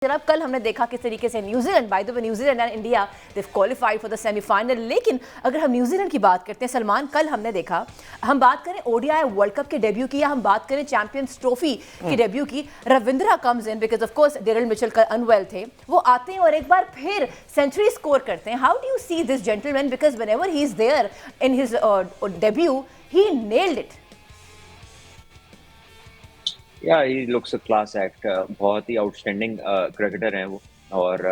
जनाब कल हमने देखा किस तरीके से New Zealand, by the way New Zealand and India they qualified for the semifinal. लेकिन अगर हम न्यूजीलैंड की बात करते हैं सलमान, कल हमने देखा, हम बात करें ओडीआई वर्ल्ड कप के डेब्यू की या हम बात करें चैंपियंस ट्रॉफी के डेब्यू की, Ravindra comes in because of course Daryl Mitchell का अनवेल थे, वो आते हैं और एक बार फिर सेंचुरी स्कोर करते हैं। How do you see this gentleman, because whenever he is there in his debut he nailed it. Yeah he looks a class act, बहुत ही आउटस्टैंडिंग क्रिकेटर हैं वो। और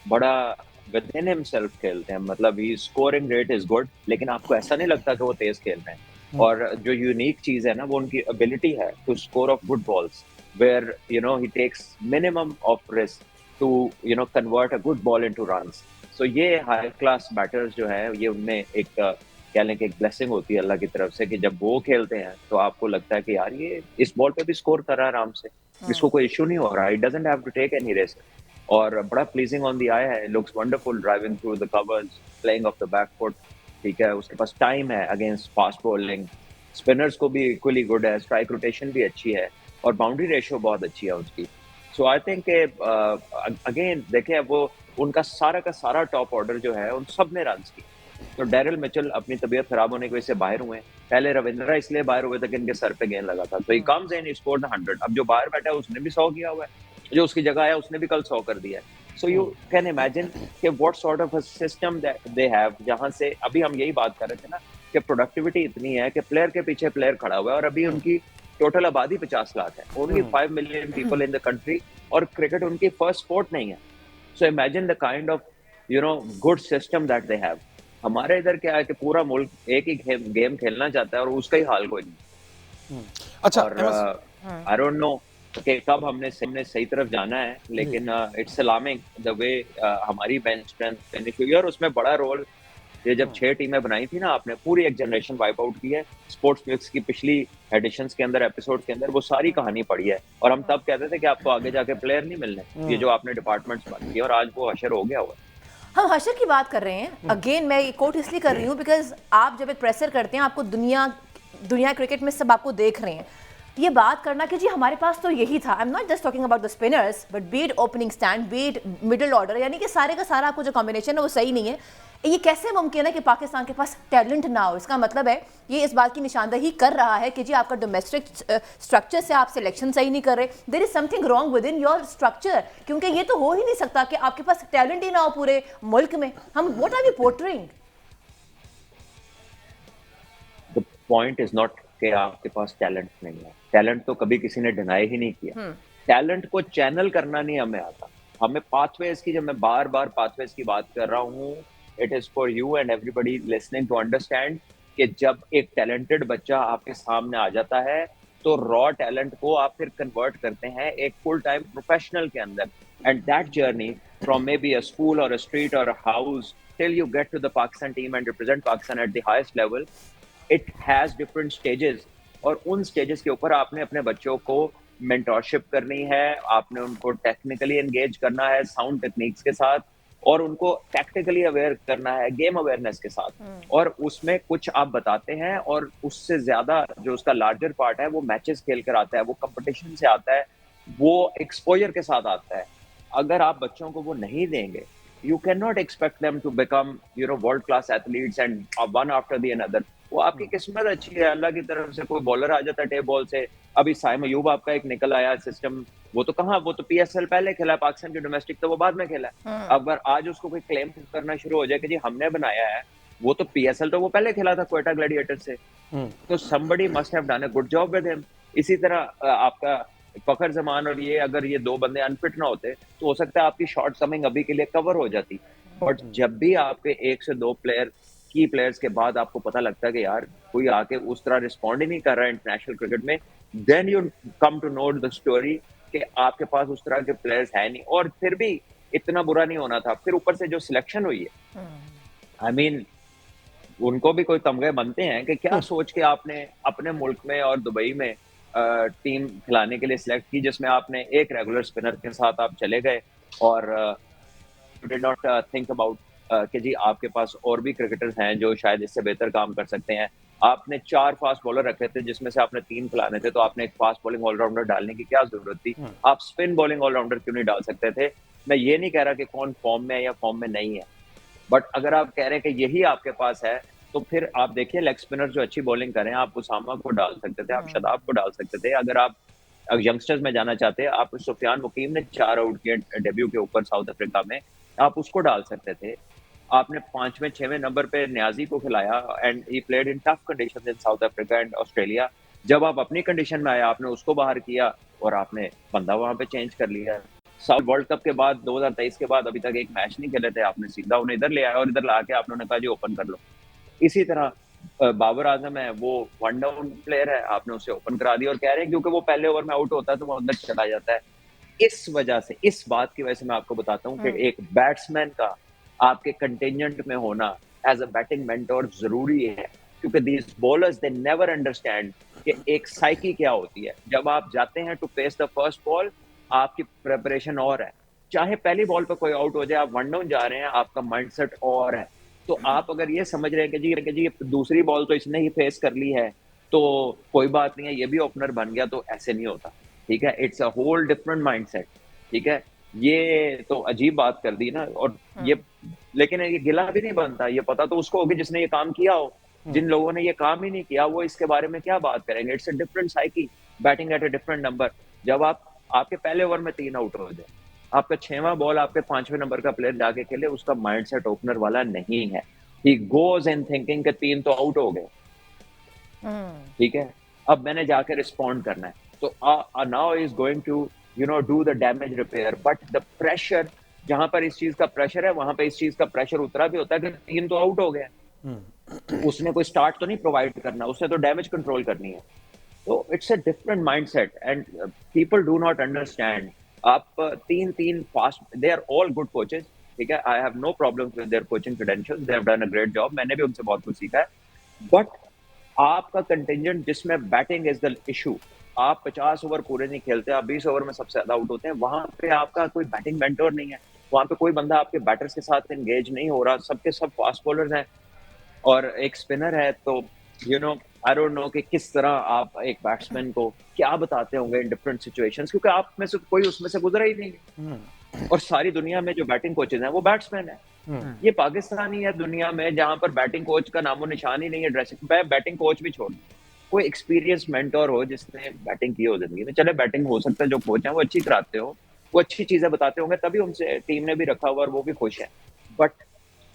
बड़ा विद इन हिमसेल्फ खेलते हैं, मतलब ही स्कोरिंग रेट इज गुड, लेकिन आपको ऐसा नहीं लगता कि वो तेज खेल रहे हैं। और जो यूनिक चीज है ना, वो उनकी एबिलिटी है to score off good balls, where he takes minimum of risk to convert a good ball into runs. So ये हाई क्लास बैटर्स जो है, ये उनमें एक कह लें कि एक ब्लेसिंग होती है अल्लाह की तरफ से, कि जब वो खेलते हैं तो आपको लगता है कि यार ये इस बॉल पे भी स्कोर कर रहा है आराम से, इसको कोई इशू नहीं हो रहा, it doesn't have to take any risk. और बड़ा प्लीजिंग ऑन द आई है, looks wonderful driving through the covers, playing off the back foot. ठीक है, उसके पास टाइम है अगेंस्ट फास्ट बॉलिंग, स्पिनर्स को भी इक्वली गुड है, स्ट्राइक रोटेशन भी अच्छी है और बाउंड्री रेशियो बहुत अच्छी है उसकी। सो आई थिंक अगेन देखिए, वो उनका सारा का सारा टॉप ऑर्डर जो है, उन सब ने रन किए। तो डेरिल मिचेल अपनी तबीयत खराब होने की वजह से बाहर हुए। पहले रविंद्रा इसलिए बाहर हुए थे कि इनके सर पे गेंद लगा था, तो he comes in, he scored 100। अब जो बाहर बैठा है उसने भी 100 किया हुआ है, जो उसकी जगह आया उसने भी कल 100 कर दिया है। सो यू कैन इमेजिन कि what sort of a system that they have, जहां से अभी हम यही बात कर रहे थे ना कि प्रोडक्टिविटी इतनी है कि प्लेयर के पीछे प्लेयर खड़ा हुआ है, और अभी उनकी टोटल आबादी 50 लाख है, only 5 million people in the country, और क्रिकेट उनकी फर्स्ट स्पोर्ट नहीं है। So imagine the kind of good system that they have. हमारे इधर क्या है कि पूरा मुल्क एक ही गेम खेलना चाहता है और उसका ही हाल कोई नहीं। अच्छा और आई डोंट नो कि कब हमने सही तरफ जाना है, लेकिन इट्स अलार्मिंग द वे हमारी बेंच स्ट्रेंथ फिनिश हुई है। और उसमें बड़ा रोल, ये जब 6 टीमें बनाई थी ना, आपने पूरी एक जनरेशन वाइप आउट की है। स्पोर्ट्स फ्लिक्स की पिछली एडिशंस के अंदर, एपिसोड के अंदर वो सारी कहानी पढ़ी है, और हम तब कहते थे कि आपको आगे जाके प्लेयर नहीं मिलने, ये जो आपने डिपार्टमेंट्स बंद किए, और आज वो हशर हो गया हुआ है। हम हशर की बात कर रहे हैं, अगेन मैं ये कोट इसलिए कर रही हूँ बिकॉज आप जब एक प्रेसर करते हैं, आपको दुनिया क्रिकेट में सब आपको देख रहे हैं, ये बात करना कि जी हमारे पास तो यही था। I am not just talking about the spinners but beat opening stand, beat middle order, यानी कि सारे का सारा आपको जो कॉम्बिनेशन है वो सही नहीं है। ये कैसे मुमकिन है कि पाकिस्तान के पास टैलेंट ना हो? इसका मतलब है ये इस बात की निशानदही कर रहा है कि जी आपका डोमेस्टिक स्ट्रक्चर से आप सिलेक्शन सही नहीं कर रहे, there is something wrong with in your structure, क्योंकि ये तो हो ही नहीं सकता कि आपके पास टैलेंट ही ना हो पूरे मुल्क में। हम what are we portraying? The point is not कि आपके पास टैलेंट नहीं है, टैलेंट तो कभी किसी ने डिनाई ही नहीं किया। टैलेंट को चैनल करना नहीं हमें आता। हमें पाथवेज की, जब मैं बार बार पाथवेज की बात कर रहा हूँ, it is for you and everybody listening to understand कि जब एक टैलेंटेड बच्चा आपके सामने आ जाता है, तो रॉ टैलेंट को आप फिर कन्वर्ट करते हैं एक फुल टाइम प्रोफेशनल के अंदर। And that journey from maybe a school or a street or a house till you get to the Pakistan team and represent Pakistan at the highest level, it has different stages. और उन stages के ऊपर आपने अपने बच्चों को mentorship करनी है, आपने उनको टेक्निकली एंगेज करना है साउंड टेक्निक्स के साथ, और उनको टैक्टिकली अवेयर करना है गेम अवेयरनेस के साथ। और उसमें कुछ आप बताते हैं, और उससे ज्यादा जो उसका लार्जर पार्ट है, वो मैचेस खेल कर आता है, वो कंपटीशन से आता है, वो एक्सपोजर के साथ आता है। अगर आप बच्चों को वो नहीं देंगे, you cannot expect them to become world class athletes and one after the another। वो आपकी किस्मत अच्छी है, अल्लाह की तरफ से कोई बॉलर आ जाता है टेप बॉल से। अभी साइम अयूब आपका एक निकल आया सिस्टम, वो तो कहाँ, वो तो पीएसएल पहले खेला, पाकिस्तान की डोमेस्टिक तो वो बाद में खेला। अगर आज उसको कोई क्लेम करना शुरू हो जाए कि जी हमने बनाया है, वो तो पीएसएल तो वो पहले खेला था क्वेटा ग्लैडिएटर से। तो somebody must have done a good job with him। इसी तरह आपका फखर जमान और ये, अगर ये दो बंदे अनफिट ना होते, तो हो सकता है आपकी शॉर्ट कमिंग अभी के लिए कवर हो जाती। बट जब भी आपके एक से दो प्लेयर, की प्लेयर्स के बाद आपको पता लगता है कि यार कोई आके उस तरह रिस्पॉन्ड ही नहीं कर रहा है इंटरनेशनल क्रिकेट में, then you come to know the story कि आपके पास उस तरह के प्लेयर्स है नहीं। और फिर भी इतना बुरा नहीं होना था, फिर ऊपर से जो सिलेक्शन हुई है, आई मीन उनको भी कोई तमगे बनते हैं कि क्या सोच के आपने अपने मुल्क में और दुबई में टीम खिलाने के लिए सिलेक्ट की, जिसमें आपने एक रेगुलर स्पिनर के साथ आप चले गए, और you did not think about कि जी आपके पास और भी क्रिकेटर्स हैं जो शायद इससे बेहतर काम कर सकते हैं। आपने 4 फास्ट बॉलर रखे थे जिसमें से आपने 3 खिलाने थे, तो आपने एक फास्ट बॉलिंग ऑलराउंडर डालने की क्या जरूरत थी? आप स्पिन बॉलिंग ऑलराउंडर क्यों नहीं डाल सकते थे? मैं ये नहीं कह रहा कि कौन फॉर्म में है या फॉर्म में नहीं है, बट अगर आप कह रहे हैं कि यही आपके पास है, तो फिर आप देखिए लेग स्पिनर जो अच्छी बॉलिंग करें, आप उसामा को डाल सकते थे, आप शादाब को डाल सकते थे। अगर आप यंगस्टर्स में जाना चाहते हैं, आप सुफियान मुकीम ने 4 आउट किए डेब्यू के ऊपर साउथ अफ्रीका में, आप उसको डाल सकते थे। आपने 5वें 6वें नंबर पे न्याजी को खिलाया and he played in tough conditions in south Africa and Australia. जब आप अपनी कंडीशन में आए, आपने उसको बाहर किया और आपने बंदा वहां पे चेंज कर लिया। साउथ वर्ल्ड कप के बाद 2023 के बाद अभी तक एक मैच नहीं खेले थे, आपने सीधा उन्हें इधर ले आया और इधर ला के आपने कहा जी ओपन कर लो। इसी तरह बाबर आजम है, वो वन डाउन प्लेयर है, आपने उसे ओपन करा दिया और कह रहे हैं क्योंकि वो पहले ओवर में आउट होता है तो वो अंदर चला जाता है। इस वजह से, इस बात की वजह से मैं आपको बताता हूँ कि एक बैट्समैन का आपके कंटिजेंट में होना एज अ बैटिंग मेंटोर जरूरी है, क्योंकि these bowlers they never understand कि एक साइकी क्या होती है। जब आप जाते हैं to face the first ball, आपकी प्रिपरेशन और है, चाहे पहली बॉल पे कोई आउट हो जाए, आप वन डाउन जा रहे हैं, आपका माइंडसेट और है। तो आप अगर ये समझ रहे हैं कि जी दूसरी बॉल तो इसने ही फेस कर ली है तो कोई बात नहीं है, ये भी ओपनर बन गया, तो ऐसे नहीं होता। ठीक है, it's a whole different mindset. ठीक है, ये तो अजीब बात कर दी ना। और ये, लेकिन ये गिला भी नहीं बनता, ये पता तो उसको होगी जिसने ये काम किया हो। जिन लोगों ने ये काम ही नहीं किया वो इसके बारे में क्या बात करेंगे। It's a different psyche, batting at a different number. जब आपके पहले ओवर में 3 आउट हो जाए, आपका 6वां बॉल आपके 5वें नंबर का प्लेयर जाके खेले, उसका माइंडसेट ओपनर वाला नहीं है। ही गोज इन थिंकिंग के 3 तो आउट हो गए, ठीक है, अब मैंने जाके रिस्पॉन्ड करना है, तो now is going to do the damage repair. But the pressure, जहां पर इस चीज का प्रेशर है वहां पे इस चीज का प्रेशर उतरा भी होता है कि 3 तो आउट हो गए, उसने कोई स्टार्ट तो नहीं प्रोवाइड करना, उसने तो डैमेज कंट्रोल करनी है। तो it's a different mindset and people do not understand. आप 3 fast, they are all good coaches, ठीक है, I have no problem with their coaching credentials, they have done a great job, मैंने भी उनसे बहुत कुछ सीखा है। बट आपका कंटिजेंट जिसमें बैटिंग इज द इशू, आप 50 ओवर पूरे नहीं खेलते, आप 20 ओवर में सबसे ज्यादा आउट होते हैं, वहां पे आपका कोई बैटिंग मेंटोर नहीं है, वहां पे कोई बंदा आपके बैटर्स के साथ एंगेज नहीं हो रहा, सबके सब फास्ट बॉलर्स हैं और एक स्पिनर है। तो आई डोंट नो कि किस तरह आप एक बैट्समैन को क्या बताते होंगे इन डिफरेंट सिचुएशंस, क्योंकि आप में से कोई उसमें से गुजरा ही नहीं है। और सारी दुनिया में जो बैटिंग कोचेज हैं वो बैट्समैन है। ये पाकिस्तान ही है दुनिया में जहां पर बैटिंग कोच का नामो निशान ही नहीं है। ड्रेसिंग पे बैटिंग कोच भी छोड़, कोई एक्सपीरियंस मेंटोर हो जिसने बैटिंग की हो जिंदगी में। चले बैटिंग हो सकता है जो कोच है वो अच्छी कराते हो, वो अच्छी चीजें बताते होंगे, तभी उनसे टीम ने भी रखा हुआ और वो भी खुश है। But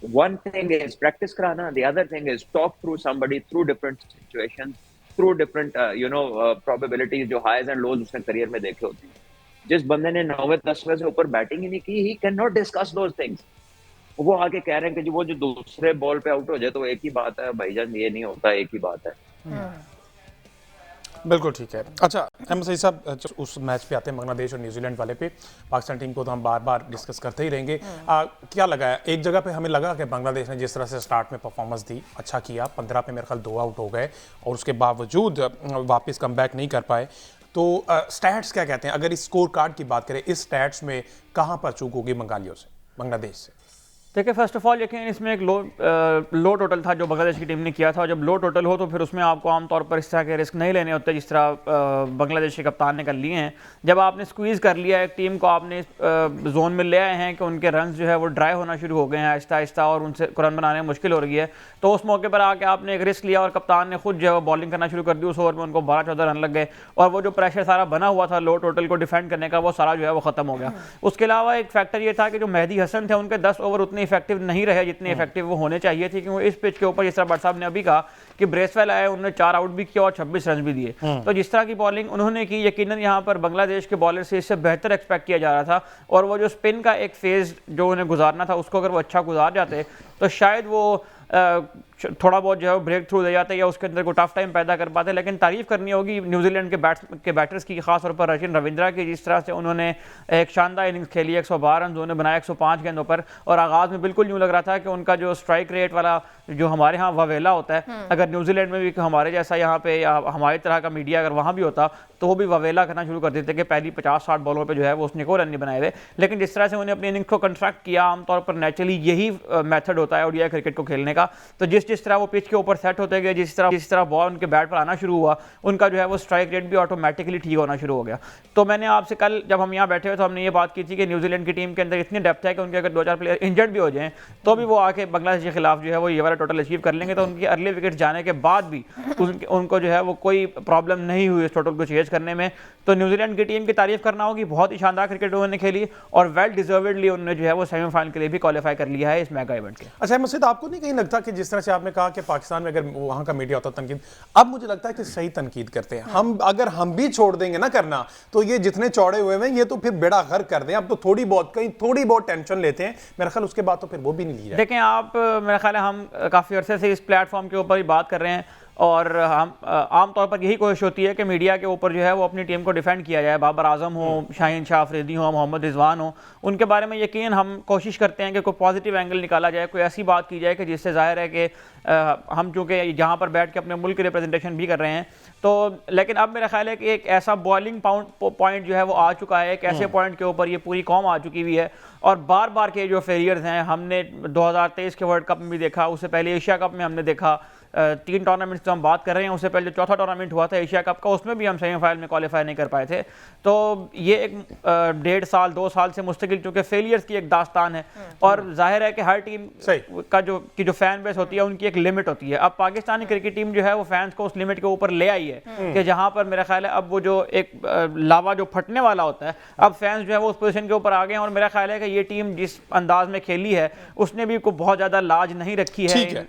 one thing is practice कराना, the other thing is talk through somebody through different situations, through different probabilities, जो highs and lows उसने करियर में देखे होते हैं। जिस बंदे ने 9वें 10वें से ऊपर बैटिंग ही नहीं की, he cannot discuss those things। वो आगे कह रहे हैं कि वो जो दूसरे बॉल पे आउट हो जाए तो एक ही बात है भाईजान, ये नहीं होता, एक ही बात है। बिल्कुल ठीक है। अच्छा अहमद सईद साहब, उस मैच पे आते हैं बांग्लादेश और न्यूजीलैंड वाले पे, पाकिस्तान टीम को तो हम बार बार डिस्कस करते ही रहेंगे। क्या लगा है, एक जगह पे हमें लगा कि बांग्लादेश ने जिस तरह से स्टार्ट में परफॉर्मेंस दी, अच्छा किया, 15 पे मेरे ख्याल 2 आउट हो गए और उसके बावजूद वापस कम बैक नहीं कर पाए। तो स्टैट्स क्या कहते हैं, अगर इस स्कोर कार्ड की बात करें, इस स्टैट्स में कहाँ पर चूक होगी बंगालियों से, बांग्लादेश से? देखिए, फर्स्ट ऑफ ऑल यकीन इसमें एक लो टोटल था जो बांग्लादेश की टीम ने किया था, और जब लो टोटल हो तो फिर उसमें आपको आमतौर पर इस तरह के रिस्क नहीं लेने होते जिस तरह बांग्लादेश के कप्तान ने कर लिए हैं। जब आपने स्क्वीज़ कर लिया एक टीम को, आपने जोन में ले आए हैं कि उनके रन जो है वो ड्राई होना शुरू हो गए हैं आहिस्ता आहिस्ता और उनसे रन बनाने में मुश्किल हो रही है, तो उस मौके पर आके आपने एक रिस्क लिया और कप्तान ने खुद जो है वो बॉलिंग करना शुरू कर दी। उस ओवर में उनको 12-14 रन लग गए और वो जो प्रेशर सारा बना हुआ था लो टोटल को डिफेंड करने का, वो सारा जो है वो ख़त्म हो गया। उसके अलावा एक फैक्टर ये था कि जो मेहदी हसन थे उनके 10 ओवर उतने इफेक्टिव नहीं रहे जितने इफेक्टिव वो होने चाहिए थे, क्योंकि इस पिच के ऊपर जिस तरह भट्ट साहब ने अभी कहा कि ब्रेसवेल आए, उन्होंने 4 आउट भी किया और 26 रन भी दिए। तो जिस तरह की बॉलिंग उन्होंने की, यकीनन यहाँ पर बांग्लादेश के बॉलर से इससे बेहतर एक्सपेक्ट किया जा रहा था। और वो जो स्पिन का एक फेज जो उन्हें गुजारना था, उसको अगर वो अच्छा गुजार जाते तो शायद वो थोड़ा बहुत जो है ब्रेक थ्रू दे जाते या उसके अंदर को टफ टाइम पैदा कर पाते। लेकिन तारीफ करनी होगी न्यूजीलैंड के बैटर्स की, खासतौर पर रचिन रविंद्रा की, जिस तरह से उन्होंने एक शानदार इनिंग्स खेली, 112 रन उन्होंने बनाया 105 गेंदों पर। और आगाज़ में बिल्कुल यूँ लग रहा था कि उनका जो स्ट्राइक रेट वाला जो हमारे यहाँ ववेला होता है, अगर न्यूजीलैंड में भी हमारे जैसा यहाँ पे या हमारी तरह का मीडिया अगर वहाँ भी होता तो वो भी ववेला करना शुरू कर देते कि पहली 50-60 बॉलों पर जो है वो उसने कोई रन नहीं बनाए हुए। लेकिन जिस तरह से उन्हें अपनी इनिंग्स को कंस्ट्रक्ट किया, आमतौर पर नेचुरली यही मेथड होता है ओडीआई क्रिकेट को खेलने का। तो जिस जिस तरह वो पिच के ऊपर सेट होते गए, जिस तरह बॉल उनके बैट पर आना शुरू हुआ, उनका जो है वो स्ट्राइक रेट भी ऑटोमेटिकली ठीक होना शुरू हो गया। तो मैंने आपसे कल जब हम यहाँ बैठे हुए तो हमने ये बात की थी कि न्यूजीलैंड की टीम के अंदर इतनी डेप्थ है कि उनके अगर 2-4 प्लेयर इंजर्ड भी हो जाएं तो भी वो आके बांग्लादेश के खिलाफ जो है वो ये वाला टोटल अचीव कर लेंगे। तो उनकी अर्ली विकेट जाने के बाद भी उनको जो है वो कोई प्रॉब्लम नहीं हुई इस टोटल को चेज करने में। तो न्यूजीलैंड की टीम की तारीफ करना होगी, बहुत ही शानदार क्रिकेट उन्होंने खेली और वेल डिजर्वेडली उन्होंने जो है वो सेमीफाइनल के लिए भी क्वालिफाई कर लिया है इस मेगा इवेंट के। अच्छा मसीद, आपको नहीं कहीं लगता कि जिस तरह से आपने कहा कि पाकिस्तान में अगर वहां का मीडिया होता तनकीद, अब मुझे लगता है कि सही तनकीद करते हैं हम, अगर हम भी छोड़ देंगे ना करना तो ये जितने चौड़े हुए हैं ये तो फिर बेड़ा गर्क कर दें। अब तो थोड़ी बहुत टेंशन लेते हैं, मेरा ख्याल उसके बाद तो फिर वो भी नहीं लिया। देखें आप, मेरा ख्याल है हम काफ़ी अरसे से इस प्लेटफॉर्म के ऊपर ही बात कर रहे हैं और हम आमतौर पर यही कोशिश होती है कि मीडिया के ऊपर जो है वो अपनी टीम को डिफेंड किया जाए। बाबर आजम हो, शाहीन शाह अफरीदी हो, मोहम्मद रिजवान हो, उनके बारे में यकीन हम कोशिश करते हैं कि कोई पॉजिटिव एंगल निकाला जाए, कोई ऐसी बात की जाए कि जिससे जाहिर है कि हम चूँकि यहाँ पर बैठ के अपने मुल्क की रिप्रेजेंटेशन भी कर रहे हैं तो। लेकिन अब मेरा ख्याल है कि एक ऐसा बॉलिंग पॉइंट जो है वो आ चुका है, एक ऐसे पॉइंट के ऊपर ये पूरी कौम आ चुकी हुई है और बार बार के जो फेलियर्स हैं हमने 2023 के वर्ल्ड कप में भी देखा, उससे पहले एशिया कप में हमने देखा, 3 टूर्नामेंट्स तो हम बात कर रहे हैं, उससे पहले जो चौथा टूर्नामेंट हुआ था एशिया कप का उसमें भी हम सेमीफाइनल में क्वालिफाई नहीं कर पाए थे। तो ये एक 1.5 साल 2 साल से मुस्तकिल चूँकि फेलियर्स की एक दास्तान है और जाहिर है कि हर टीम का जो फैन बेस होती है उनकी एक लिमिट होती है। अब पाकिस्तानी क्रिकेट टीम जो है वो फैंस को उस लिमिट के ऊपर ले आई है कि जहाँ पर मेरा ख्याल है अब वो जो एक लावा जो फटने वाला होता है, अब फैंस जो है वो उस पोजीशन के ऊपर आ गए हैं और मेरा ख्याल है कि ये टीम जिस अंदाज में खेली है उसने भी को बहुत ज़्यादा लाज नहीं रखी है